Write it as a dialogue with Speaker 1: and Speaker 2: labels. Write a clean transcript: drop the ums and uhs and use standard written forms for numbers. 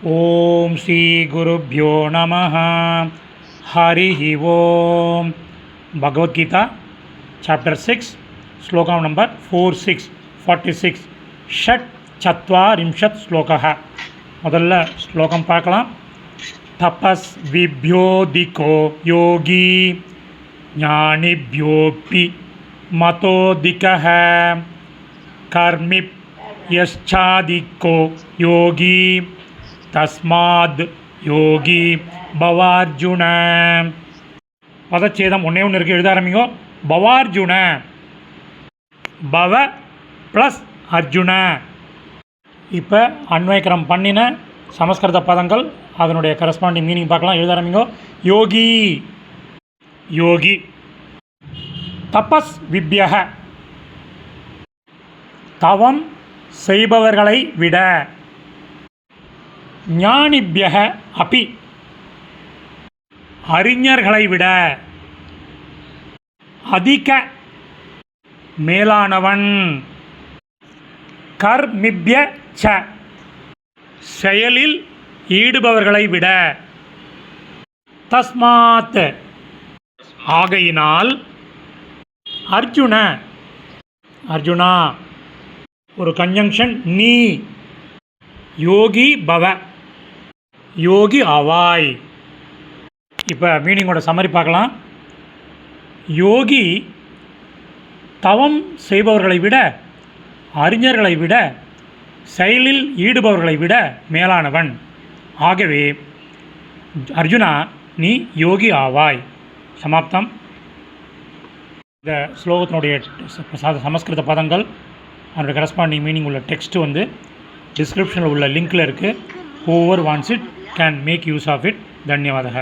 Speaker 1: ஓம் ஸ்ரீ குருப்யோ நமஹ. ஹரிஹி ஓம். பகவத்கீதா சாப்டர் 6 ஸ்லோகம் நம்பர் 46 ஷட் சத்வாரிம்ஷத் ஸ்லோகः. முதல்ல ஸ்லோகம் பார்க்கலாம். தபஸ் விப்யோதிகோ யோகி ஞானிப்யோபி மதோதிகः கர்மி யச்சாதிகோ யோகி தஸ்மாத் யோகி பவார்ஜுன. பதச்சேதம் ஒன்றே ஒன்று இருக்குது, எழுத ஆரம்பிங்கோ. பவார்ஜுன, பவ ப்ளஸ் அர்ஜுன. இப்போ அன்வயக்கரம் பண்ணின சமஸ்கிருத பதங்கள் அதனுடைய கரஸ்பாண்டிங் மீனிங் பார்க்கலாம். எழுத ஆரம்பிங்கோ. யோகி யோகி. தபஸ் விப்யக, தவம் செய்பவர்களை விட. ஞானிப்யக அபி, அறிஞர்களை விட. அதிக, மேலானவன். கர்மிப்ய ச, செயலில் ஈடுபவர்களை விட. தஸ்மாத், ஆகையினால். அர்ஜுன, அர்ஜுனா ஒரு கன்ஜங்ஷன் நீ. யோகி பவ, யோகி ஆவாய். இப்போ மீனிங்கோட சம்மரி பார்க்கலாம். யோகி தவம் செய்பவர்களை விட, அறிஞர்களை விட, செயலில் ஈடுபவர்களை விட மேலானவன். ஆகவே அர்ஜுனா நீ யோகி ஆவாய். சமாப்தம். இந்த ஸ்லோகத்தினுடைய சமஸ்கிருத பதங்கள் அதனுடைய கரஸ்பாண்டிங் மீனிங் உள்ள டெக்ஸ்ட்டு வந்து டிஸ்கிரிப்ஷனில் உள்ள லிங்க்கில் இருக்குது. Whoever wants it can make use of it. தன்யவாதக.